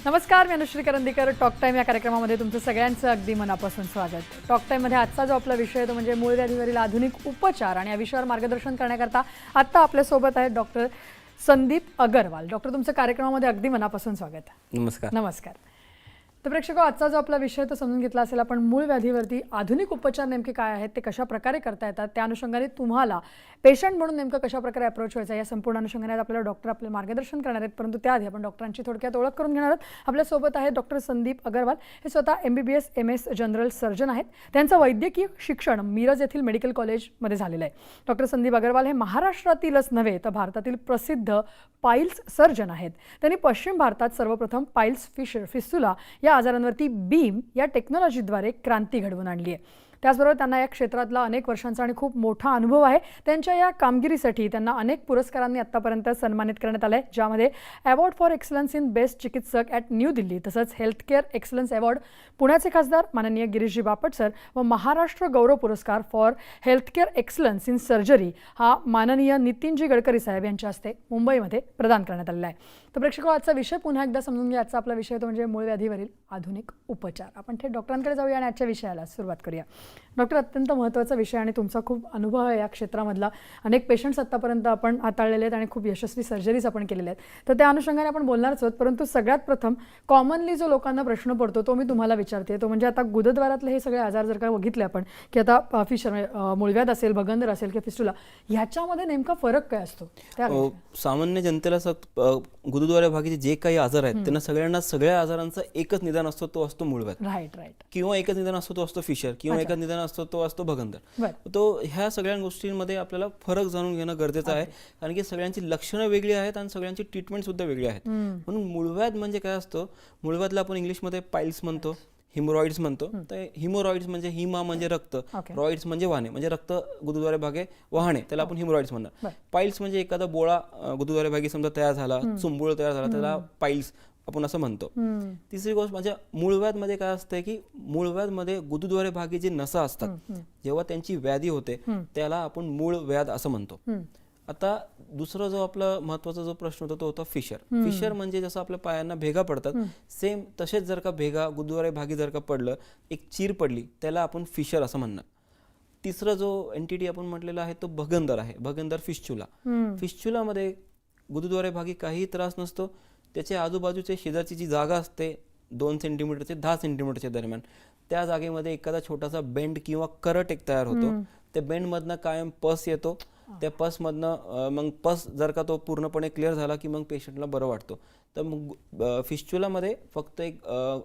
नमस्कार, मी Anushree Karandikar. Talk time या कार्यक्रमामध्ये तुमचं सगळ्यांचं अगदी मनापासून स्वागत. टॉक टाईममध्ये आजचा जो आपला विषय आहे तो म्हणजे मूळ व्याधीवरील आधुनिक उपचार, आणि या विषयावर मार्गदर्शन करण्याकरता आत्ता आपल्यासोबत आहेत डॉक्टर संदीप अगरवाल. डॉक्टर, तुमचं कार्यक्रमामध्ये अगदी मनापासून स्वागत. नमस्कार. नमस्कार. तर प्रेक्षक, आजचा जो आपला विषय तो समजून घेतला असेल आपण. मूळ व्याधीवरती आधुनिक उपचार नेमके काय आहेत, ते कशा प्रकारे करता येतात, त्या अनुषंगाने तुम्हाला पेशंट म्हणून नेमकं कशा प्रकारे अप्रोच व्हायचा या संपूर्ण अनुषंगाने आपल्याला डॉक्टर आपले मार्गदर्शन करणार आहेत. परंतु त्याआधी आपण डॉक्टरांची थोडक्यात ओळख करून घेणार आहोत. आपल्यासोबत आहेत डॉक्टर संदीप अगरवाल. हे स्वतः MBBS MS जनरल सर्जन आहेत. त्यांचं वैद्यकीय शिक्षण मिरज येथील मेडिकल कॉलेजमध्ये झालेलं आहे. डॉक्टर संदीप अगरवाल हे महाराष्ट्रातीलच नव्हे तर भारतातील प्रसिद्ध पाईल्स सर्जन आहेत. त्यांनी पश्चिम भारतात सर्वप्रथम पाईल्स फिस्टुला या आजारांवरती बीम या टेक्नॉलॉजीद्वारे क्रांती घडवून आणली आहे. त्याचबरोबर त्यांना या क्षेत्रातला अनेक वर्षांचा आणि खूप मोठा अनुभव आहे. त्यांच्या या कामगिरीसाठी त्यांना अनेक पुरस्कारांनी आत्तापर्यंत सन्मानित करण्यात आलं आहे, ज्यामध्ये award for excellence in best चिकित्सक ॲट न्यू दिल्ली, तसंच हेल्थकेअर एक्सलन्स अवॉर्ड पुण्याचे खासदार माननीय गिरीशजी बापट सर व महाराष्ट्र गौरव पुरस्कार for healthcare excellence in surgery हा माननीय नितीनजी गडकरी साहेब यांच्या हस्ते मुंबईमध्ये प्रदान करण्यात आलेला आहे. तर प्रेक्षक, आजचा विषय पुन्हा एकदा समजून घ्या. आजचा आपला विषय तो म्हणजे मूळ व्याधीवरील आधुनिक उपचार. आपण थेट डॉक्टरांकडे जाऊया आणि आजच्या विषयाला सुरुवात करूया. डॉक्टर, अत्यंत महत्त्वाचा विषय आणि तुमचा खूप अनुभव आहे या क्षेत्रामधला. अनेक पेशंट्स आत्तापर्यंत आपण हाताळलेले आहेत आणि खूप यशस्वी सर्जरीज आपण केलेल्या आहेत. तर त्या अनुषंगाने आपण बोलणारच आहोत. परंतु सगळ्यात प्रथम कॉमनली जो लोकांना प्रश्न पडतो तो मी तुम्हाला विचारते. तो म्हणजे आता गुदद्वारातले हे सगळे आजार जर का बघितले आपण, की आता फिशर मूळव्याध असेल, भगंदर असेल किंवा फिस्टुला, ह्याच्यामध्ये नेमका फरक काय असतो? सामान्य जनतेला गुरुद्वारे भागीचे जे काही आजार आहेत त्यांना सगळ्यांना सगळ्या आजारांचा एकच निदान असतो, तो असतो मूळव्याध. राईट. किंवा एकच निदान असतो, तो असतो फिशर. किंवा एकच निदान असतो, तो असतो भगंदर. तो ह्या सगळ्या गोष्टींमध्ये आपल्याला फरक जाणून घेणं गरजेचं आहे, कारण की सगळ्यांची लक्षणं वेगळी आहेत आणि सगळ्यांची ट्रीटमेंट सुद्धा वेगळी आहेत. म्हणून मूळव्याध म्हणजे काय असतं? मूळव्याधला आपण इंग्लिशमध्ये पाईल्स म्हणतो, हिमोरॉइड्स म्हणतो. तर हिमोरॉइड्स म्हणजे हिमा म्हणजे रक्त, रॉइड्स म्हणजे वाहने, म्हणजे रक्त गुरुद्वारे भागे वाहने, त्याला आपण हिमोरॉइड्स म्हणणार. पाईल्स म्हणजे एखादा बोळा गुरुद्वारे भागी समजा तयार झाला, चुंबुळ तयार झाला, त्याला पाईल्स आपण असं म्हणतो. तिसरी गोष्ट म्हणजे मूळव्याध मध्ये काय असतं की मूळव्याध मध्ये गुरुद्वारे भागी जी नसा असतात, जेव्हा त्यांची व्याधी होते त्याला आपण मूळ व्याध असं म्हणतो. आता दुसरा जो आपला महत्वाचा जो प्रश्न होता तो होता फिशर. फिशर म्हणजे जसं आपल्या पायांना भेगा पडतात, सेम तसेच जर का भेगा गुरुद्वारे भागी जर का पडलं, एक चीर पडली, त्याला आपण फिशर असं म्हणणार. तिसरा जो एंटिटी आपण म्हटलेला आहे तो भगंदर आहे. भगंदर फिस्टुला. फिस्टुलामध्ये गुरुद्वारे भागी काहीही त्रास नसतो. त्याच्या आजूबाजूच्या शेजारची जी जागा असते 2 सेंटीमीटर ते 10 सेंटीमीटरच्या दरम्यान, त्या जागेमध्ये एखादा छोटासा बेंड किंवा करट एक तयार होतो. त्या बेंडमधनं कायम पस येतो. त्या पसमधनं मग पस जर का तो पूर्णपणे क्लिअर झाला की मग पेशंटला बरं वाटतो. तर मग फिस्टुलामध्ये फक्त एक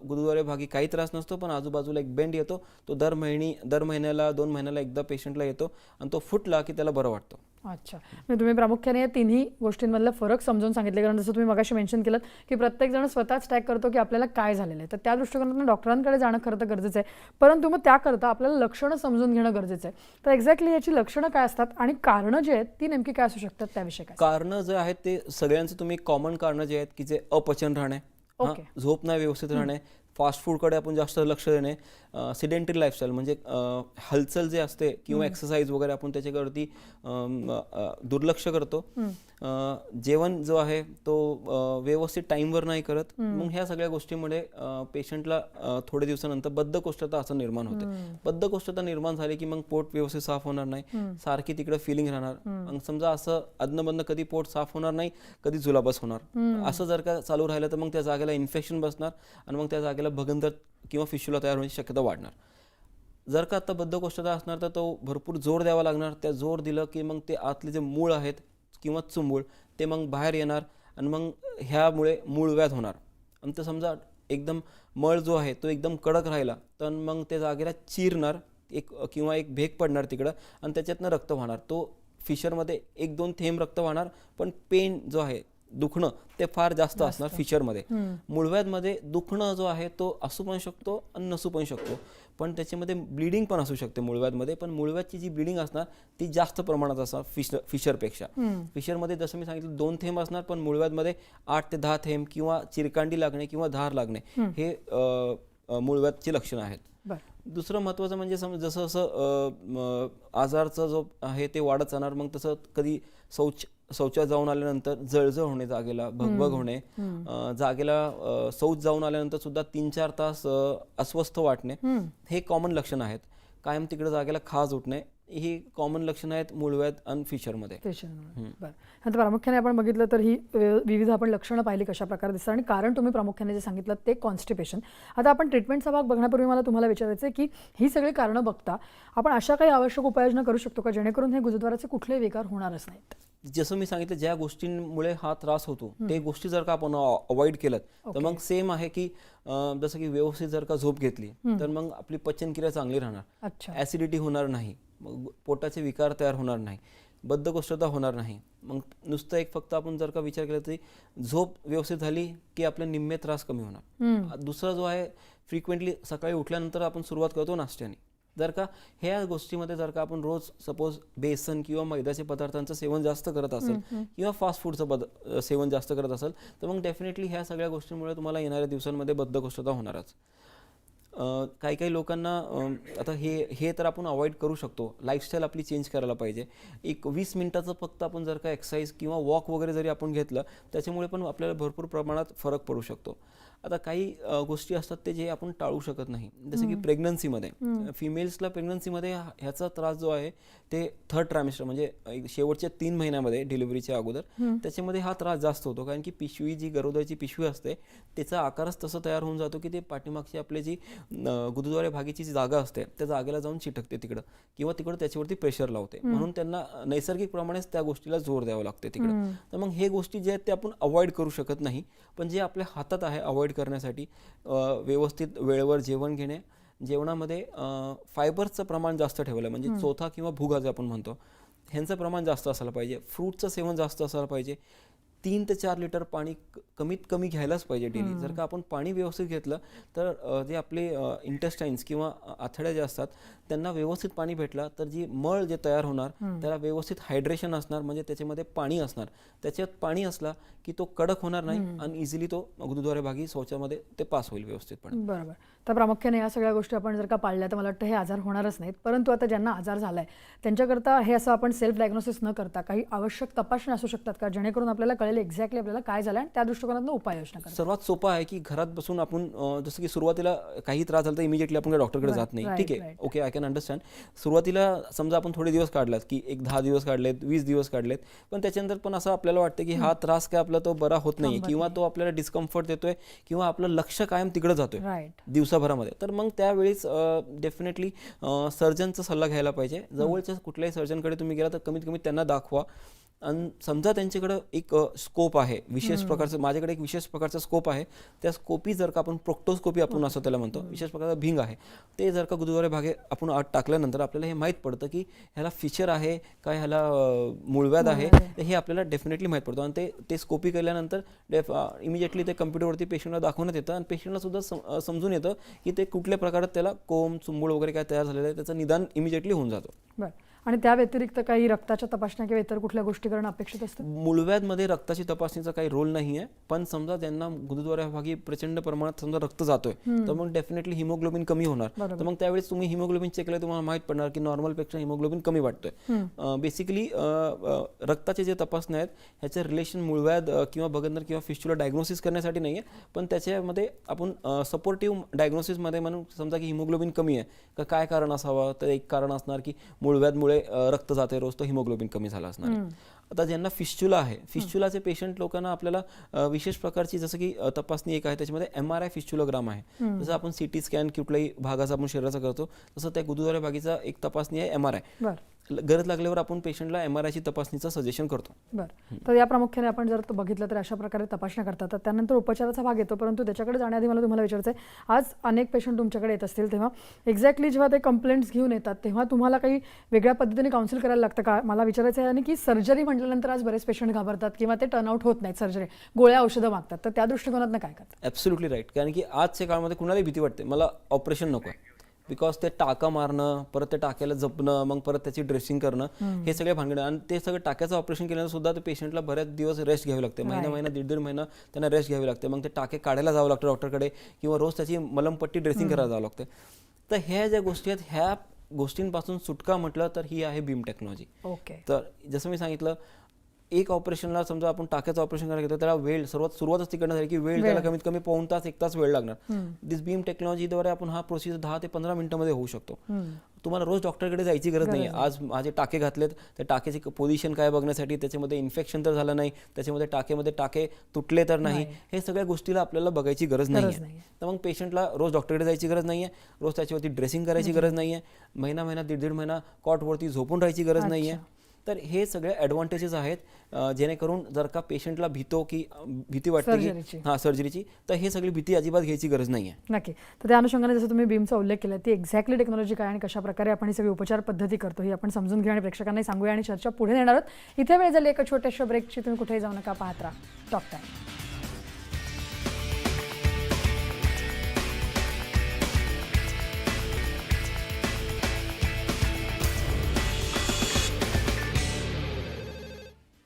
गुरुद्वारे भागी काही त्रास नसतो, पण आजूबाजूला एक बेंड येतो. तो दर महिन्याला 2 महिन्याला एकदा पेशंटला येतो आणि तो फुटला की त्याला बरं वाटतं. अच्छा, म्हणजे तुम्ही प्रामुख्याने या तिन्ही गोष्टींमधला फरक समजून सांगितले. कारण जसं तुम्ही मगाशी मेन्शन केलं की प्रत्येक जण स्वतःच ट्रॅक करतो की आपल्याला काय झालेलं आहे, तर त्या दृष्टिकोनातून डॉक्टरांकडे जाणं खरं तर गरजेचं आहे. परंतु मग त्याकरता आपल्याला लक्षणं समजून घेणं गरजेचं आहे. तर एक्झॅक्टली याची लक्षणं काय असतात आणि कारणं जे आहेत ती नेमकी काय असू शकतात, त्याविषयी काय? कारणं जे आहेत ते सगळ्यांचं तुम्ही कॉमन कारणं जे आहेत की जे अपचन राहणे, झोप नाही व्यवस्थित राहणे, फास्ट फूडकडे आपण जास्त लक्ष देणे, सिडेंटरी लाईफस्टाईल म्हणजे हालचाल जे असते किंवा एक्सरसाइज वगैरे आपण त्याच्यावरती दुर्लक्ष करतो. जेवण जो आहे तो व्यवस्थित टाईमवर नाही करत. मग ह्या सगळ्या गोष्टीमुळे पेशंटला थोड्या दिवसानंतर बद्धकोष्ठता असं निर्माण होते. बद्धकोष्ठता निर्माण झाली की मग पोट व्यवस्थित साफ होणार नाही, सारखी तिकडे फिलिंग राहणार. मग समजा असं अदनबदन कधी पोट साफ होणार नाही, कधी जुलाबस होणार. असं जर का चालू राहिलं तर मग त्या जागेला इन्फेक्शन बसणार आणि मग त्या जागेला भगंदर किंवा फिस्टुला तयार होण्याची शक्यता वाढणार. जर का आता बद्धकोष्ठता असणार तर तो भरपूर जोर द्यावा लागणार. त्या जोर दिलं की मग ते आतले जे मूळ आहेत किंवा चुंबूळ ते मग बाहेर येणार आणि मग ह्यामुळे मूळव्याध होणार. आणि तर समजा एकदम मळ जो आहे तो एकदम कडक राहिला तर मग त्या जागेला चिरणार किंवा एक भेग पडणार तिकडं आणि त्याच्यातनं रक्त वाहणार. तो फिशरमध्ये 1-2 थेंब रक्त वाहणार, पण पेन जो आहे दुखणं ते फार जास्त असणार फिशरमध्ये. मूळव्याधमध्ये दुखणं जो आहे तो असू पण शकतो आणि नसू पण शकतो, पण त्याच्यामध्ये ब्लिडिंग पण असू शकते मूळव्याधमध्ये. पण मूळव्याधची जी ब्लिडिंग असणार ती जास्त प्रमाणात असणार फिशरपेक्षा. फिशरमध्ये जसं मी सांगितलं 2 थेंब असणार, पण मूळव्याधमध्ये 8 ते 10 थेंब किंवा चिरकांडी लागणे किंवा धार लागणे हे मूळव्याधची लक्षणं आहेत. दुसरं महत्त्वाचं म्हणजे जसं जसं आजारचा जो आहे ते वाढत जाणार, मग तसं कधी शौचात जाऊन आल्यानंतर जळजळ होणे, जागेला भगभग होणे, जागेला शौच जाऊन आल्यानंतर सुद्धा 3-4 तास अस्वस्थ वाटणे, हे कॉमन लक्षण आहेत. कायम तिकडे जागेला खाज उठणे, ही कॉमन लक्षणं आहेत मूळव्याध आणि फिशरमध्ये. बरं, आता प्रामुख्याने आपण बघितलं तर ही विविध आपण लक्षणं पाहिली कशा प्रकारे दिसतात आणि कारण तुम्ही प्रामुख्याने जे सांगितलं ते कॉन्स्टिपेशन. आता आपण ट्रीटमेंटचा भाग बघण्यापूर्वी मला तुम्हाला विचारायचं आहे की ही सगळी कारणं बघता आपण अशा काही आवश्यक उपाययोजना करू शकतो का जेणेकरून हे गुदद्वाराचे कुठलेही विकार होणारच नाहीत? जसं मी सांगितलं, ज्या गोष्टींमुळे हा त्रास होतो ते गोष्टी जर का आपण अवॉइड केलं तर मग सेम आहे की जसं की व्यवस्थित जर का झोप घेतली तर मग आपली पचनक्रिया चांगली राहणार, ऍसिडिटी होणार नाही, मग पोटाचे विकार तयार होणार नाही, बद्धकोष्ठता होणार नाही. मग नुसतं एक फक्त आपण जर का विचार केला तरी झोप व्यवस्थित झाली की आपले निम्मे त्रास कमी होणार. दुसरा जो आहे, फ्रिक्वेंटली सकाळी उठल्यानंतर आपण सुरुवात करतो नाश्त्याने. जर का ह्या गोष्टीमध्ये जर का आपण रोज सपोज बेसन किंवा मैद्याचे पदार्थांचं सेवन जास्त करत असेल किंवा फास्ट फूडचं सेवन जास्त करत असेल तर मग डेफिनेटली ह्या सगळ्या गोष्टींमुळे तुम्हाला येणाऱ्या दिवसांमध्ये बद्धकोष्ठता होणारच. काही काही लोकांना आता हे तर आपण अवॉइड करू शकतो, लाईफस्टाईल आपली चेंज करायला पाहिजे. एक 20 मिनिटाचं फक्त आपण जर का एक्सरसाइज किंवा वॉक वगैरे जरी आपण घेतलं त्याच्यामुळे पण आपल्याला भरपूर प्रमाणात फरक पडू शकतो. आता काही गोष्टी असतात ते जे आपण टाळू शकत नाही, जसं की प्रेग्नन्सीमध्ये फिमेल्सला प्रेग्नन्सीमध्ये ह्याचा त्रास जो आहे ते 3rd ट्रायमेस्टर म्हणजे शेवटच्या 3 महिन्यामध्ये डिलिव्हरीच्या अगोदर त्याच्यामध्ये हा त्रास जास्त होतो. कारण की पिशवी जी गरोदरची पिशवी असते त्याचा आकारच तसं तयार होऊन जातो की ते पाठीमागची आपली जी गुदद्वारे भागीची जी जागा असते त्या जागेला जाऊन चिटकते तिकडं किंवा तिकडं त्याच्यावरती प्रेशर लावते, म्हणून त्यांना नैसर्गिकप्रमाणेच त्या गोष्टीला जोर द्यावं लागते तिकडं. तर मग हे गोष्टी जे आहेत ते आपण अवॉइड करू शकत नाही, पण जे आपल्या हातात आहे अवॉइड करण्यासाठी व्यवस्थित वेळेवर जेवण घेणे, जेवणामध्ये फायबरचं प्रमाण जास्त ठेवलं म्हणजे चोथा किंवा भुगा जे आपण म्हणतो ह्यांचं प्रमाण जास्त असायला पाहिजे, फ्रूटचं सेवन जास्त असायला पाहिजे, 3 ते 4 लिटर पाणी कमीत कमी घ्यायलाच पाहिजे डेली. जर का आपण पाणी व्यवस्थित घेतलं तर जे आपले इंटेस्टाईन्स किंवा आतड्या ज्या असतात त्यांना व्यवस्थित पाणी भेटलं तर जी मळ जे तयार होणार त्याला व्यवस्थित हायड्रेशन असणार, म्हणजे त्याच्यामध्ये पाणी असणार. त्याच्यात पाणी असला की तो कडक होणार नाही आणि इझिली तो गुदद्वारे भागी शौचामध्ये ते पास होईल व्यवस्थितपणे. बरोबर. तर प्रामुख्याने या सगळ्या गोष्टी आपण जर का पाळल्या तर मला वाटतं हे आजार होणारच नाहीत. परंतु आता ज्यांना आजार झालाय त्यांच्याकरता हे असं आपण सेल्फ डायग्नोसिस न करता काही आवश्यक तपासण्या असू शकतात का जेणेकरून आपल्याला कळेल एक्झॅक्टली आपल्याला काय झालं आणि त्या दृष्टिकोनातून उपाययोजना करा? सर्वात सोपं आहे की घरात बसून आपण जसं की सुरुवातीला काही त्रास झाला तर इमिजिएटली आपण डॉक्टरकडे जात नाही. ठीक आहे, ओके, आय कॅन अंडरस्टँड. सुरुवातीला समजा आपण थोडे दिवस काढलात की एक 10 दिवस काढलेत, 20 दिवस काढलेत, पण त्याच्यानंतर पण असं आपल्याला वाटतं की हा त्रास काय आपला तो बरा होत नाही किंवा तो आपल्याला डिस्कम्फर्ट देतोय किंवा आपलं लक्ष कायम तिकडे जातोय दिवसाभरामध्ये, तर मग त्यावेळीच डेफिनेटली सर्जनचा सल्ला घ्यायला पाहिजे. जवळच्या कुठल्याही सर्जनकडे तुम्ही गेला तर कमीत कमी त्यांना दाखवा. आणि समजा त्यांच्याकडं एक स्कोप आहे विशेष प्रकारचं, माझ्याकडे एक विशेष प्रकारचा स्कोप आहे, त्या स्कोपी जर का आपण प्रोक्टोस्कोपी आपण असं त्याला म्हणतो, विशेष प्रकारचा भिंग आहे, ते जर का गुदद्वारे भागे आपण आत टाकल्यानंतर आपल्याला हे माहीत पडतं की ह्याला फिशर आहे का ह्याला मूळव्याध आहे, हे आपल्याला डेफिनेटली माहीत पडतं. आणि ते स्कोपी केल्यानंतर इमिजिएटली ते कम्प्युटरवरती पेशंटला दाखवण्यात येतं आणि पेशंटला सुद्धा समजून येतं की ते कुठल्या प्रकारात त्याला कोंब चुंबळ वगैरे काय तयार झालेलं आहे, त्याचं निदान इमिजिएटली होऊन जातं. बरं. आणि त्या व्यतिरिक्त काही रक्ताच्या तपासण्या किंवा इतर कुठल्या गोष्टी करणं अपेक्षित असतं? मूळव्याधमध्ये रक्ताची तपासणीचा काही रोल नाही आहे, पण समजा ज्यांना गुदद्वाराभागी प्रचंड प्रमाणात समजा रक्त जातोय तर मग डेफिनेटली हिमोग्लोबिन कमी होणार. तर मग त्यावेळेस तुम्ही हिमोग्लोबिन चेक केलं तुम्हाला माहित पडणार की नॉर्मलपेक्षा हिमोग्लोबिन कमी वाटतोय. बेसिकली रक्ताचे जे तपासण्या आहेत ह्याचं रिलेशन मूळव्याध किंवा भगंदर किंवा फिस्टुला डायग्नोसिस करण्यासाठी नाही आहे, पण त्याच्यामध्ये आपण सपोर्टिव्ह डायग्नोसिसमध्ये म्हणून समजा की हिमोग्लोबिन कमी आहे का काय कारण असावं, तर एक कारण असणार की मूळव्याधमुळे रक्त जाते रोज, तो हिमोग्लोबिन कमी झाला असणार. आता ज्यांना फिस्टुला आहे, फिस्टुलाचे पेशंट लोकांना आपल्याला विशेष प्रकारची जसं की तपासणी एक आहे त्याच्यामध्ये MRI फिस्टुलोग्राम आहे. जसं आपण CT स्कॅन कुठल्याही भागाचा आपण शरीराचा करतो तसं त्या गुदद्वारे भागीचा एक तपासणी आहे MRI. गरज लागल्यावर आपण पेशंटला MRI ची तपासणीचं सजेशन करतो. बरं. तर या प्रामुख्याने आपण जर बघितलं तर अशा प्रकारे तपासण्या करतात, तर त्यानंतर उपचाराचा भाग येतो. परंतु त्याच्याकडे जाण्याआधी मला तुम्हाला विचारायचं आहे, आज अनेक पेशंट तुमच्याकडे येत असतील तेव्हा एक्झॅक्टली जेव्हा ते कंप्लेंट्स घेऊन येतात तेव्हा तुम्हाला काही वेगळ्या पद्धतीने काउन्सिल करायला लागतं का? मला विचारायचं आहे आणि की सर्जरी म्हटल्यानंतर आज बरेच पेशंट घाबरतात किंवा ते टर्नआउट होत नाहीत, सर्जरी गोळ्या औषधं मागतात, तर त्या दृष्टिकोनातनं काय करतात? Absolutely right. कारण की आजच्या काळामध्ये कुणालाही भीती वाटते मला ऑपरेशन नको आहे, बिकॉज ते टाका मारणं, परत ते टाक्याला जपणं, मग परत त्याची ड्रेसिंग करणं, हे सगळे भानगडं. आणि ते सगळं टाक्याचं ऑपरेशन केल्यानंतर सुद्धा ते पेशंटला बऱ्याच दिवस रेस्ट घ्यावी लागते, महिना 1.5 महिना त्यांना रेस्ट घ्यावी लागते. मग ते टाके काढायला जावं लागतं डॉक्टरकडे किंवा रोज त्याची मलमपट्टी ड्रेसिंग करायला जावं लागतं. तर ह्या ज्या गोष्टी आहेत ह्या गोष्टींपासून सुटका म्हटलं तर ही आहे बीम टेक्नॉलॉजी. ओके. तर जसं मी सांगितलं एक ऑपरेशनला समजा आपण टाक्याचं ऑपरेशन करायला घेतो त्याला वेळ सुरुवातच तिकडनं झाली की वेळ त्याला कमीत कमी पाऊण तास 1 तास वेळ लागणार. दिस बीम टेक्नॉलॉजीद्वारे आपण हा प्रोसिजर 10 ते 15 मिनिटांमध्ये होऊ शकतो. तुम्हाला रोज डॉक्टरकडे जायची गरज नाही. आज माझे टाके घातलेत, त्या टाक्याची पोझिशन काय बघण्यासाठी, त्याच्यामध्ये इन्फेक्शन तर झालं नाही, त्याच्यामध्ये टाकेमध्ये टाके तुटले तर नाही, हे सगळ्या गोष्टीला आपल्याला बघायची गरज नाही. तर मग पेशंटला रोज डॉक्टरकडे जायची गरज नाहीये, रोज त्याच्यावरती ड्रेसिंग करायची गरज नाहीये, महिना दीड महिना कॉटवरती झोपून राहायची गरज नाहीये. तर हे सगळे ॲडव्हान्टेजेस आहेत, जेणेकरून जर का पेशंटला भीती वाटते की सर्जरीची, तर हे सगळी भीती अजिबात घ्यायची गरज नाही आहे. नक्की. तर त्या अनुषंगाने जसं तुम्ही बीमचा उल्लेख केला, ती एक्झॅक्टली टेक्नॉलॉजी काय आणि कशा प्रकारे आपण ही सगळी उपचार पद्धती करतो ही आपण समजून घेऊ आणि प्रेक्षकांनाही सांगूया आणि चर्चा पुढे नेणार आहोत. इथे वेळ झाली एका छोट्याशा ब्रेकची. तुम्ही कुठेही जाऊ नका, पाहत राहा टॉक टाइम.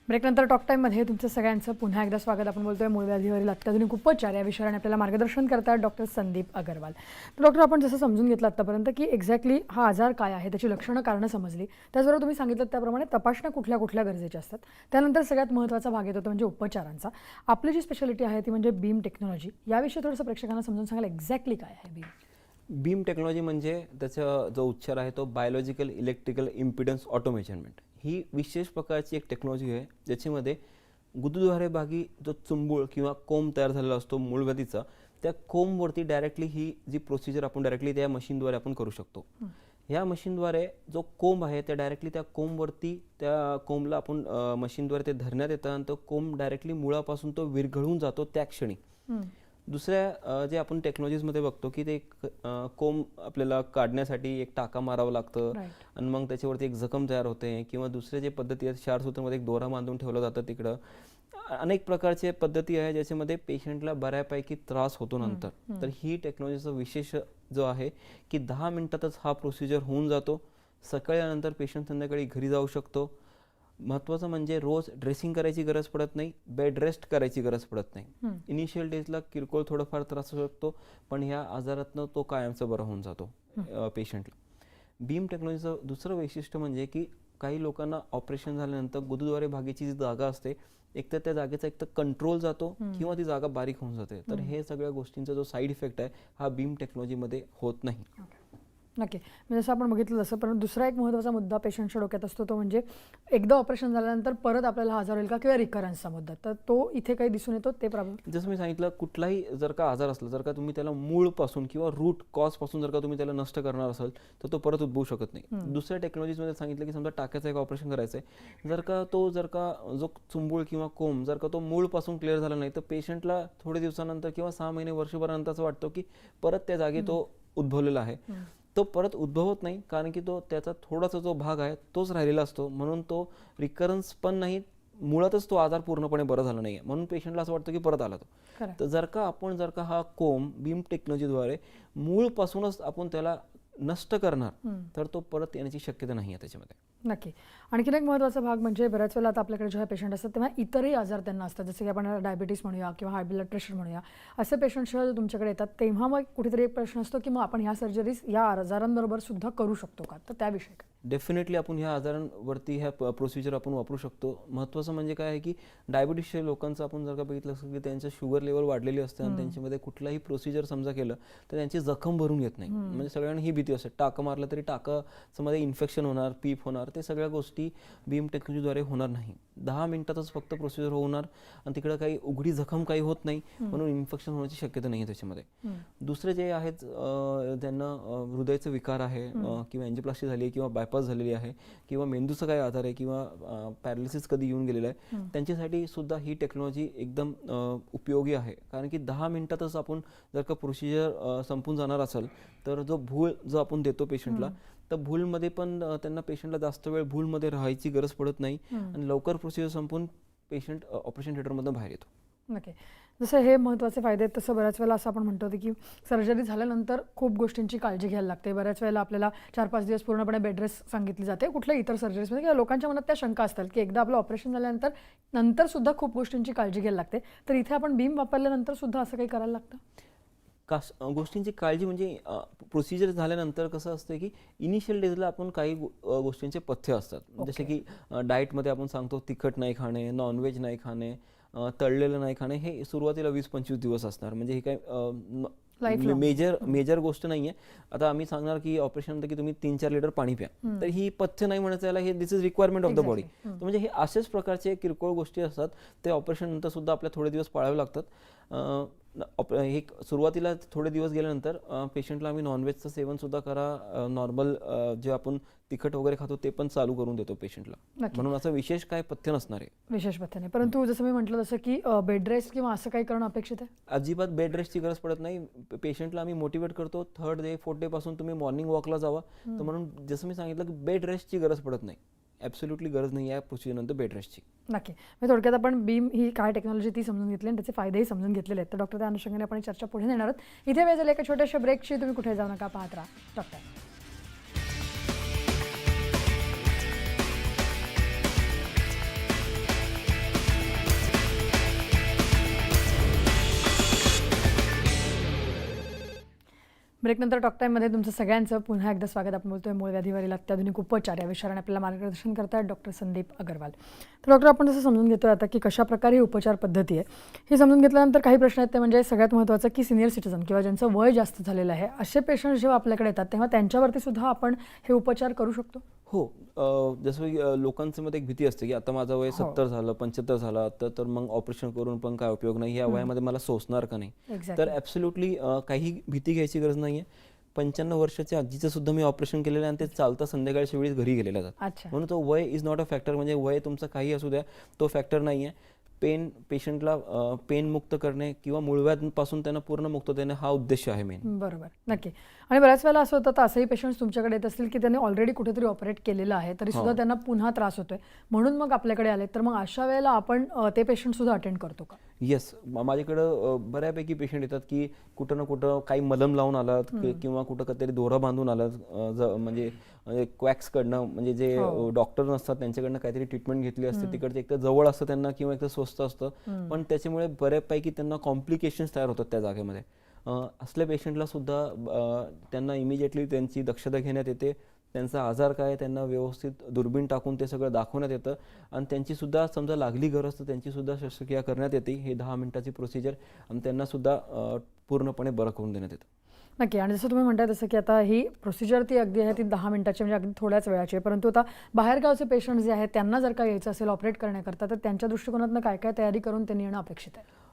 ब्रेकनंतर टॉक टाईममध्ये तुमचं सगळ्यांचं पुन्हा एकदा स्वागत. आपण बोलतोय मूळव्याधीवरील अत्याधुनिक उपचार या विषयाने आपल्याला मार्गदर्शन करतात डॉक्टर संदीप अगरवाल. तर डॉक्टर, आपण जसं समजून घेतलं आतापर्यंत की एक्झॅक्टली हा आजार काय आहे, त्याची लक्षणं कारणं समजली, त्याचबरोबर तुम्ही सांगितलं त्याप्रमाणे तपासण्या कुठल्या कुठल्या गरजेच्या असतात. त्यानंतर सगळ्यात महत्त्वाचा भाग येतो तो म्हणजे उपचारांचा. आपली जी स्पेशालिटी आहे ती म्हणजे बीम टेक्नॉलॉजी. याविषयी थोडंसं प्रेक्षकांना समजून सांगाल एक्झॅक्टली काय आहे बीम? बीम टेक्नॉलॉजी म्हणजे त्याचा जो उच्चार आहे तो biological electrical impedance auto measurement. ही विशेष प्रकारची एक टेक्नॉलॉजी आहे ज्याच्यामध्ये गुदद्वारे भागी जो चुंबूळ किंवा कोंब तयार झालेला असतो मूळव्याधीचा, त्या कोंबवरती डायरेक्टली ही जी प्रोसिजर आपण डायरेक्टली त्या मशीनद्वारे आपण करू शकतो. ह्या मशीनद्वारे जो कोंब आहे त्या डायरेक्टली त्या कोंबवरती, त्या कोंबला आपण मशीनद्वारे ते धरण्यात येतं आणि तो कोंब डायरेक्टली मुळापासून तो विरघळून जातो त्या क्षणी. दुसऱ्या जे आपण टेक्नॉलॉजीजमध्ये बघतो की ते कोंब आपल्याला काढण्यासाठी एक टाका मारावं लागतं आणि मग त्याच्यावरती एक जखम तयार होते, किंवा दुसरे जे पद्धती आहेत क्षारसूत्रामध्ये एक दोरा बांधून ठेवला जातं. तिकडं अनेक प्रकारचे पद्धती आहे ज्याच्यामध्ये पेशंटला बऱ्यापैकी त्रास होतो नंतर. तर ही टेक्नॉलॉजीचा विशेष जो आहे की 10 मिनिटातच हा प्रोसिजर होऊन जातो. सकाळी आल्यानंतर पेशंट संध्याकाळी घरी जाऊ शकतो. महत्त्वाचं म्हणजे रोज ड्रेसिंग करायची गरज पडत नाही, बेड रेस्ट करायची गरज पडत नाही. इनिशियल डेजला किरकोळ थोडंफार त्रास होऊ शकतो, पण ह्या आजारातनं तो कायमचा बरा होऊन जातो पेशंटला. बीम टेक्नॉलॉजीचं दुसरं वैशिष्ट्य म्हणजे की काही लोकांना ऑपरेशन झाल्यानंतर गुदद्वारे भागेची जी जागा असते, एकतर त्या जागेचा एकतर कंट्रोल जातो किंवा ती जागा बारीक होऊन जाते. तर हे सगळ्या गोष्टींचा जो साईड इफेक्ट आहे हा बीम टेक्नॉलॉजीमध्ये होत नाही. नक्की. म्हणजे जसं आपण बघितलं तसं, पण दुसरा एक महत्त्वाचा मुद्दा पेशंटच्या डोक्यात असतो तो म्हणजे एकदा ऑपरेशन झाल्यानंतर परत आपल्याला हा आजार होईल का, किंवा रिकरन्सचा मुद्दा. तर तो इथे काही दिसून येतो ते प्रॉब्लेम? जसं मी सांगितलं, कुठलाही जर का आजार असला, जर का तुम्ही त्याला मूळपासून किंवा रूट कॉजपासून जर का तुम्ही त्याला नष्ट करणार असाल तर तो परत उद्भवू शकत नाही. दुसऱ्या टेक्नॉलॉजीमध्ये सांगितलं की समजा टाक्याचं एक ऑपरेशन करायचं आहे, जर का जो चुंबूळ किंवा कोंब जर का तो मूळपासून क्लिअर झाला नाही तर पेशंटला थोडे दिवसानंतर किंवा 6 महिने वर्षभरानंतर असं वाटतं की परत त्या जागी तो उद्भवलेला आहे. तो परत उद्भवत नाही, कारण की तो त्याचा थोडासा जो भाग आहे तोच राहिलेला असतो. म्हणून तो रिकरन्स पण नाही, मुळातच तो आजार पूर्णपणे बरा झाला नाही, म्हणून पेशंटला असं वाटतं की परत आला तो. तर जर का हा कोंब बीम टेक्नॉलॉजीद्वारे मूळपासूनच आपण त्याला नष्ट करणार तर तो परत येण्याची शक्यता नाही आहे त्याच्यामध्ये. नक्की. आणखीन एक महत्त्वाचा भाग म्हणजे बऱ्याच वेळेला आता आपल्याकडे जेव्हा पेशंट असतात तेव्हा इतरही आजार त्यांना असतात, जसं की आपण डायबिटीस म्हणूया किंवा हाय ब्लड प्रेशर म्हणूया. असे पेशंट जेव्हा तुमच्याकडे येतात तेव्हा मग कुठेतरी एक प्रश्न असतो की मग आपण ह्या सर्जरीज या आजारांबरोबर सुद्धा करू शकतो का? तर त्याविषयी काय? डेफिनेटली आपण ह्या आजारांवरती ह्या प्रोसिजर आपण वापरू शकतो. महत्त्वाचं म्हणजे काय आहे की डायबिटीसच्या लोकांचं आपण जर का बघितलं असं की त्यांचं शुगर लेवल वाढलेली असते आणि त्यांच्यामध्ये कुठलाही प्रोसिजर समजा केलं तर त्यांची जखम भरून येत नाही. म्हणजे सगळ्यांना ही भीती असते, टाका मारलं तरी टाकामध्ये इन्फेक्शन होणार, पीप होणार, ते सगळ्या गोष्टी बीम टेक्नॉलॉजीद्वारे होणार नाही. 10 मिनिटातच फक्त प्रोसिजर होणार आणि तिकडे काही उघडी जखम काही होत नाही, म्हणून इन्फेक्शन होण्याची शक्यता नाही आहे त्याच्यामध्ये. दुसरे जे आहेत ज्यांना हृदयाचे विकार आहे किंवा एंजिओप्लास्टी झाली आहे किंवा बायपास झालेली आहे किंवा मेंदूचा काही आजार आहे किंवा पॅरालिसिस कधी येऊन गेलेला आहे, त्यांच्यासाठी सुद्धा ही टेक्नॉलॉजी एकदम उपयोगी आहे. कारण की 10 मिनिटातच आपण जर का प्रोसिजर संपून जाणार असेल तर जो भूल जो आपण देतो पेशंटला, तर भूलमध्ये पण त्यांना पेशंटला जास्त वेळ भूलमध्ये राहायची गरज पडत नाही आणि लवकर प्रोसिजर संपून पेशंट ऑपरेशन थिएटरमधून बाहेर येतो. नक्की. जसं हे महत्त्वाचे फायदे आहेत तसं बऱ्याच वेळेला असं आपण म्हणतो की सर्जरी झाल्यानंतर खूप गोष्टींची काळजी घ्यायला लागते. बऱ्याच वेळेला आपल्याला 4-5 दिवस पूर्णपणे बेड रेस्ट सांगितली जाते कुठल्या इतर सर्जरीजमध्ये, किंवा लोकांच्या मनात त्या शंका असतात की एकदा आपलं ऑपरेशन झाल्यानंतर सुद्धा खूप गोष्टींची काळजी घ्यायला लागते. तर इथे आपण बीम वापरल्यानंतर सुद्धा असं काही करायला लागतं? गोष्टींची काळजी म्हणजे प्रोसिजर झाल्यानंतर कसं असतं की इनिशियल डेजला आपण काही गोष्टींचे पथ्य असतात, जसे की डाएटमध्ये आपण सांगतो तिखट नाही खाणे, नॉनव्हेज नाही खाणे, तळलेलं नाही खाणे, हे सुरुवातीला 20-25 दिवस असणार. म्हणजे हे काय मेजर गोष्ट नाहीये. आता आम्ही सांगणार की ऑपरेशन नंतर की तुम्ही 3-4 लिटर पाणी प्या, तर ही पथ्य नाही म्हणायचं याला, हे this is requirement of the body. म्हणजे हे असेच प्रकारचे किरकोळ गोष्टी असतात, ते ऑपरेशन नंतर सुद्धा आपल्याला थोडे दिवस पाळावे लागतात. हे सुरुवातीला थोडे दिवस गेल्यानंतर पेशंटला आम्ही नॉनव्हेजचं सेवन सुद्धा करा, नॉर्मल जे आपण तिखट वगैरे खातो ते पण चालू करून देतो पेशंटला. म्हणून असं विशेष काय पथ्य नसणार आहे. विशेष पथ्य नाही. परंतु जसं मी म्हटलं तसं की बेड रेस्ट किंवा असं काही करणं अपेक्षित आहे? अजिबात बेड रेस्टची गरज पडत नाही. पेशंटला आम्ही मोटिवेट करतो, 3rd डे 4th डे पासून तुम्ही मॉर्निंग वॉकला जावा. तर म्हणून जसं मी सांगितलं की बेड रेस्टची गरज पडत नाही, ॲब्सोल्युटली गरज नाही आहे प्रोसिजर नंतर बेड रेस्टची. नक्की. म्हणजे थोडक्यात आपण बीम ही काय टेक्नॉलॉजी ती समजून घेतली आणि त्याचे फायदेही समजून घेतलेले आहेत. तर डॉक्टर, त्या अनुषंगाने आपण चर्चा पुढे नेणार आहोत. इथे वेळ झाली एका छोट्याशा ब्रेकची. तुम्ही कुठे जाऊ नका, पाहत राहा डॉक्टर. ब्रेकनंतर टॉक टाईममध्ये तुमचं सगळ्यांचं पुन्हा एकदा स्वागत. आपण बोलतोय मूळ व्याधीवरील अत्याधुनिक उपचार या विषयाने आपल्याला मार्गदर्शन करतात डॉक्टर संदीप अग्रवाल. तर डॉक्टर, आपण जसं समजून घेतोय आता की कशा प्रकारे ही उपचार पद्धती आहे, हे समजून घेतल्यानंतर काही प्रश्न आहेत. ते म्हणजे सगळ्यात महत्त्वाचं की सिनियर सिटीजन किंवा ज्यांचं वय जास्त झालेलं आहे, असे पेशंट जेव्हा आपल्याकडे येतात तेव्हा त्यांच्यावरती सुद्धा आपण हे उपचार करू शकतो? हो. जसं की लोकांमध्ये एक भीती असते की आता माझं वय 70 झालं, 75 झालं, तर मग ऑपरेशन करून पण काय उपयोग नाही, या वयामध्ये मला सोसणार का नाही. तर ॲब्सोल्युटली काही भीती घ्यायची गरज नाही आहे. 95 वर्षाच्या आजीचं सुद्धा मी ऑपरेशन केलेलं आहे आणि ते चालता संध्याकाळच्या वेळेस घरी गेलेले जातात. म्हणून तो वय इज नॉट अ फॅक्टर. म्हणजे वय तुमचं काही असू द्या, तो फॅक्टर नाही आहे. पेशंटला पेन मुक्त करणे किंवा मूळव्याधीपासून त्यांना पूर्ण मुक्त देणे हा उद्देश आहे मेन. बरोबर, नक्की. आणि बऱ्याच वेळेला असं होतं, तर असेही पेशंट्स तुमच्याकडे येत असतील की त्यांनी ऑलरेडी कुठेतरी ऑपरेट केलेलं आहे, तरी सुद्धा त्यांना पुन्हा त्रास होतोय, म्हणून मग आपल्याकडे आले. तर मग अशा वेळेला आपण ते पेशंट सुद्धा अटेंड करतो का? येस, माझ्याकडं बऱ्यापैकी पेशंट येतात की कुठं ना कुठं काही मलम लावून आलात किंवा कुठं कधीतरी दोरा बांधून आलात, म्हणजे क्वॅक्सकडनं, म्हणजे जे डॉक्टर नसतात त्यांच्याकडनं काहीतरी ट्रीटमेंट घेतली असते. तिकडचे एक तर जवळ असतं त्यांना किंवा एक तर स्वस्त असतं, पण त्याच्यामुळे बऱ्यापैकी त्यांना कॉम्प्लिकेशन्स तयार होतात त्या जागेमध्ये. असल्या पेशंटला सुद्धा त्यांना इमिजिएटली त्यांची दक्षता घेण्यात येते. त्यांचा आजार काय त्यांना व्यवस्थित दुर्बीण टाकून ते सगळं दाखवण्यात येतं आणि त्यांची सुद्धा समजा लागली गरज तर त्यांची सुद्धा शस्त्रक्रिया करण्यात येते. हे 10 मिनिटाची प्रोसिजर आणि त्यांना सुद्धा पूर्णपणे बरं करून देण्यात येतं. नक्की. आणि जसं तुम्ही म्हणताय तसं की आता ही प्रोसिजर ती अगदी आहे, ती 10 मिनिटाची, म्हणजे अगदी थोड्याच वेळाची आहे. परंतु आता बाहेरगावचे पेशंट जे आहेत त्यांना जर का यायचं असेल ऑपरेट करण्याकरता, तर त्यांच्या दृष्टिकोनातून काय काय तयारी करून त्यांनी येणं अपेक्षित आहे?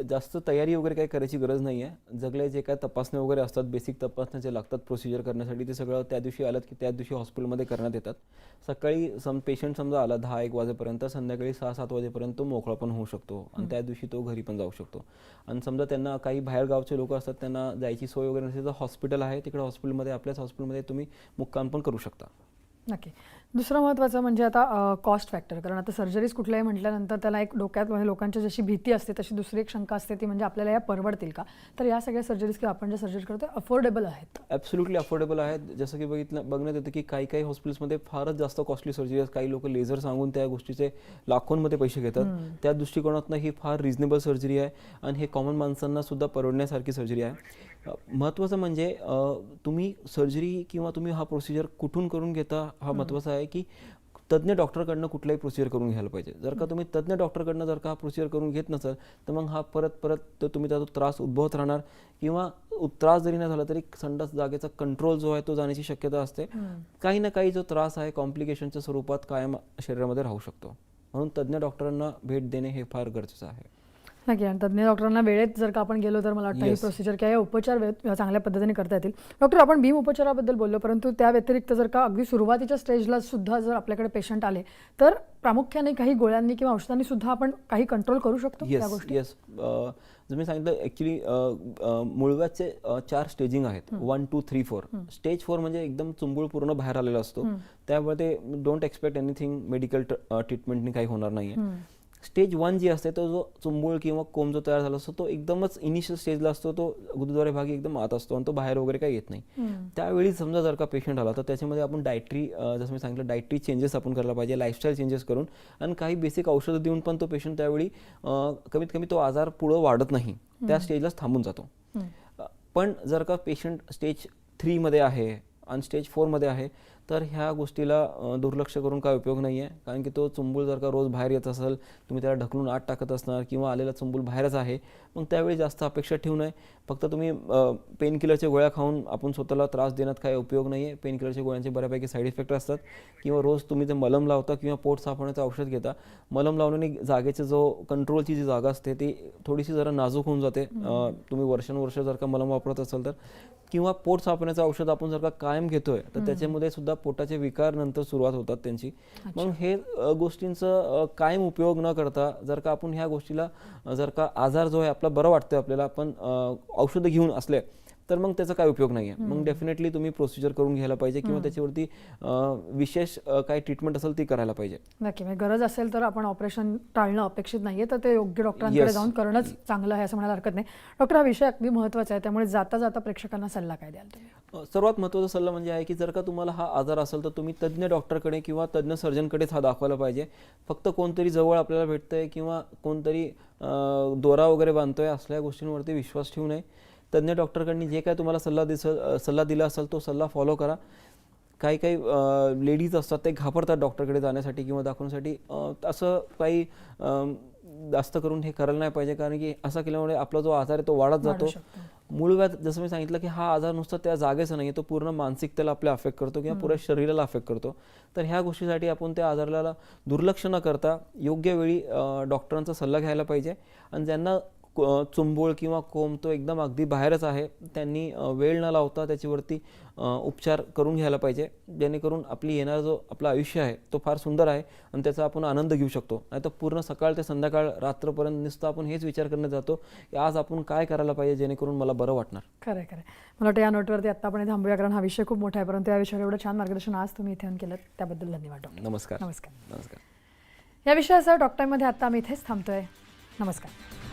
जास्त तयारी वगैरे काही करायची गरज नाही आहे. जगले जे काय तपासण्या वगैरे असतात, बेसिक तपासण्या जे लागतात प्रोसिजर करण्यासाठी, ते सगळं त्या दिवशी आलं की त्याच दिवशी हॉस्पिटलमध्ये करण्यात येतात. सकाळी पेशंट समजा आला 10-1 वाजेपर्यंत, संध्याकाळी 6-7 वाजेपर्यंत तो मोकळा पण होऊ शकतो आणि त्या दिवशी तो घरी पण जाऊ शकतो. आणि समजा त्यांना काही बाहेरगावचे लोक असतात, त्यांना जायची सोय वगैरे नसेल तर हॉस्पिटल आहे, तिकडे हॉस्पिटलमध्ये आपल्याच हॉस्पिटलमध्ये तुम्ही मुक्काम पण करू शकता. नक्की. दुसरं महत्त्वाचं म्हणजे आता कॉस्ट फॅक्टर. कारण आता सर्जरीज कुठल्याही म्हटल्यानंतर त्याला एक डोक्यात, म्हणजे लोकांची जशी भीती असते तशी दुसरी एक शंका असते, ती म्हणजे आपल्याला या परवडतील का? तर या सगळ्या सर्जरीज किंवा आपण ज्या सर्जरी करतो अफोर्डेबल आहेत? ॲब्सोल्युटली अफोर्डेबल आहेत. जसं की बघण्यात येतं की काही हॉस्पिटल्समध्ये फारच जास्त कॉस्टली सर्जरी आहेत. काही लोक लेझर सांगून त्या गोष्टीचे लाखोंमध्ये पैसे घेतात. त्या दृष्टिकोनातून ही फार रिजनेबल सर्जरी आहे आणि हे कॉमन माणसांना सुद्धा परवडण्यासारखी सर्जरी आहे. महत्त्वाचं म्हणजे तुम्ही सर्जरी किंवा तुम्ही हा प्रोसिजर कुठून करून घेता हा महत्त्वाचा आहे की तज्ज्ञ डॉक्टरकडनं कुठलाही प्रोसिजर करून घ्यायला पाहिजे. जर का तुम्ही तज्ज्ञ डॉक्टरकडनं जर का हा प्रोसिजर करून घेत नसाल तर मग हा परत तुम्ही त्याचा त्रास उद्भवत राहणार किंवा त्रास जरी नाही झाला तरी संडास जागेचा कंट्रोल जो आहे तो जाण्याची शक्यता असते. काही ना काही जो त्रास आहे कॉम्प्लिकेशनच्या स्वरूपात कायम शरीरामध्ये राहू शकतो. म्हणून तज्ज्ञ डॉक्टरांना भेट देणे हे फार गरजेचं आहे. नक्की. आणि तज्ज्ञ डॉक्टरांना वेळेत जर का आपण गेलो तर मला वाटतं ही प्रोसिजर किंवा उपचार चांगल्या पद्धतीने करता येतील. डॉक्टर, आपण बीम उपचाराबद्दल बोललो, परंतु त्या व्यतिरिक्त जर का अगदी सुरुवातीच्या स्टेजला सुद्धा जर आपल्याकडे पेशंट आले तर प्रामुख्याने काही गोळ्यांनी किंवा औषधांनी सुद्धा आपण काही कंट्रोल करू शकतो त्या गोष्टी? येस. जर मी सांगितलं ॲक्च्युली मूळव्याधीचे 4 स्टेजिंग आहेत, 1, 2, 3, 4. स्टेज 4 म्हणजे एकदम चुंबूळ पूर्ण बाहेर आलेला असतो. त्यामुळे ते डोंट एक्सपेक्ट एनिथिंग मेडिकल ट्रीटमेंटनी काही होणार नाही आहे. स्टेज 1 जी असते तो जो चुंबूळ किंवा कोंब जो तयार झाला असतो तो एकदमच इनिशियल स्टेजला असतो, तो गुरुद्वारे भागी एकदम आत असतो आणि तो बाहेर वगैरे काही येत नाही. त्यावेळी समजा जर का पेशंट आला तर त्याच्यामध्ये आपण डायटरी, जसं मी सांगितलं, डायटरी चेंजेस आपण करायला पाहिजे, लाईफस्टाईल चेंजेस करून आणि काही बेसिक औषधं देऊन पण तो पेशंट त्यावेळी कमीत कमी तो आजार पुढं वाढत नाही, त्या स्टेजलाच थांबून जातो. पण जर का पेशंट स्टेज 3 मध्ये आहे आणि स्टेज 4 मध्ये आहे तर ह्या गोष्टीला दुर्लक्ष करून काय उपयोग नाही आहे. कारण की तो चुंबूल जर का रोज बाहेर येत असेल, तुम्ही त्याला ढकलून आत टाकत असणार किंवा आलेला चुंबूल बाहेरच आहे, मग त्यावेळी जास्त अपेक्षा ठेवू नये. फक्त तुम्ही पेन किलरच्या गोळ्या खाऊन आपण स्वतःला त्रास देण्यात काही उपयोग नाही आहे. पेन किलरच्या गोळ्यांचे बऱ्यापैकी साईड इफेक्ट असतात. किंवा रोज तुम्ही ते मलम लावता किंवा पोट साफ होण्याचं औषध घेता. मलम लावल्याने जागेचे जो कंट्रोलची जी जागा असते ती थोडीशी जरा नाजूक होऊन जाते. तुम्ही वर्षानुवर्ष जर का मलम वापरत असाल तर. किंवा पोट साफवण्याचं औषध आपण जर का कायम घेतोय तर त्याच्यामध्ये सुद्धा पोटाचे विकार नंतर सुरुवात होतात त्यांची. मग हे गोष्टींचा कायम उपयोग न करता जर का आपण ह्या गोष्टीला जर का आजार जो आहे आपला बरं वाटतंय आपल्याला, आपण औषधं घेऊन असले तर मग त्याचा काय उपयोग नाही आहे. मग डेफिनेटली तुम्ही प्रोसिजर करून घ्यायला पाहिजे किंवा त्याच्यावरती विशेष काही ट्रीटमेंट असेल ती करायला पाहिजे. नक्की, म्हणजे गरज असेल तर आपण ऑपरेशन टाळणं अपेक्षित नाहीये, तर ते योग्य डॉक्टरांकडे जाऊन करणंच चांगलं आहे असं म्हणायला हरकत नाही. डॉक्टर, हा विषय अगदी महत्त्वाचा आहे, त्यामुळे जाता जाता प्रेक्षकांना सल्ला काय द्याल तुम्ही? सर्वात महत्त्वाचा सल्ला म्हणजे आहे की जर का तुम्हाला हा आजार असेल तर तुम्ही तज्ज्ञ डॉक्टरकडे किंवा तज्ज्ञ सर्जनकडेच हा दाखवायला पाहिजे. फक्त कोणतरी जवळ आपल्याला भेटतंय किंवा कोणतरी दोरा वगैरे बांधतोय असल्या गोष्टींवरती विश्वास ठेवू नये. तज्ज्ञ डॉक्टरकडनी जे काय तुम्हाला सल्ला दिला असेल तो सल्ला फॉलो करा. काही काही लेडीज असतात ते घाबरतात डॉक्टरकडे जाण्यासाठी किंवा दाखवण्यासाठी. असं काही जास्त करून हे करायला नाही पाहिजे, कारण की असं केल्यामुळे आपला जो आजार आहे तो वाढत जातो. मूळ व्याध जसं मी सांगितलं की हा आजार नुसता त्या जागेचा नाही, तो पूर्ण मानसिकतेला आपल्या अफेक्ट करतो किंवा पुऱ्या शरीराला अफेक्ट करतो. तर ह्या गोष्टीसाठी आपण त्या आजाराला दुर्लक्ष न करता योग्य वेळी डॉक्टरांचा सल्ला घ्यायला पाहिजे. आणि ज्यांना चुंबूळ किंवा कोंब तो एकदम अगदी बाहेरच आहे त्यांनी वेळ न लावता त्याच्यावरती उपचार करून घ्यायला पाहिजे, जेणेकरून आपली येणारा जो आपलं आयुष्य आहे तो फार सुंदर आहे आणि त्याचा आपण आनंद घेऊ शकतो. नाही तर पूर्ण सकाळ ते संध्याकाळ रात्रपर्यंत नुसतं आपण हेच विचार करण्यात जातो की आज आपण काय करायला पाहिजे जेणेकरून मला बरं वाटणार. खरं खरं. मला वाटतं या नोटवरती आत्ता आपण थांबूया, कारण हा विषय खूप मोठा आहे, परंतु या विषयावर एवढं छान मार्गदर्शन आज तुम्ही इथे केलं त्याबद्दल धन्यवाद डॉक्टर. नमस्कार. नमस्कार. नमस्कार. या विषयासह टॉक टाईममध्ये आत्ता आम्ही इथेच थांबतोय. नमस्कार.